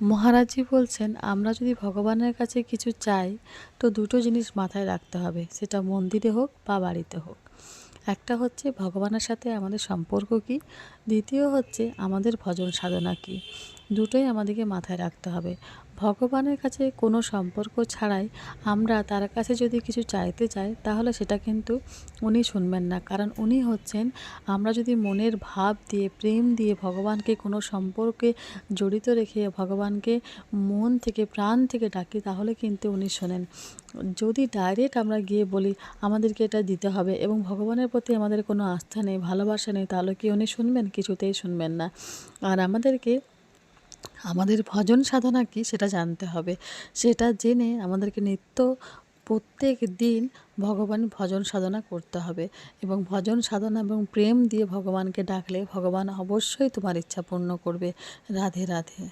মহারাজজি বলছেন, আমরা যদি ভগবানের কাছে কিছু চাই তো দুটো জিনিস মাথায় রাখতে হবে, সেটা মন্দিরে হোক বা বাড়িতে হোক। একটা হচ্ছে ভগবানের সাথে আমাদের সম্পর্ক কী, দ্বিতীয় হচ্ছে আমাদের ভজন সাধনা কী। দুটোই আমাদেরকে মাথায় রাখতে হবে। ভগবানের কাছে কোনো সম্পর্ক ছাড়াই আমরা তার কাছে যদি কিছু চাইতে চাই তাহলে সেটা কিন্তু উনি শুনবেন না। কারণ উনি হচ্ছেন, আমরা যদি মনের ভাব দিয়ে, প্রেম দিয়ে ভগবানকে কোনো সম্পর্কে জড়িত রেখে ভগবানকে মন থেকে, প্রাণ থেকে ডাকি, তাহলে কিন্তু উনি শোনেন। যদি ডাইরেক্ট আমরা গিয়ে বলি আমাদেরকে এটা দিতে হবে এবং ভগবানের প্রতি আমাদের কোনো আস্থা নেই, ভালোবাসা নেই, তাহলে কি উনি শুনবেন? কিছুতেই শুনবেন না। আর আমাদেরকে আমাদের ভজন সাধনা কী সেটা জানতে হবে। সেটা জেনে আমাদেরকে প্রত্যেক দিন ভগবান ভজন সাধনা করতে হবে এবং ভজন সাধনা এবং প্রেম দিয়ে ভগবানকে ডাকলে ভগবান অবশ্যই তোমার ইচ্ছা পূর্ণ করবে। রাধে রাধে।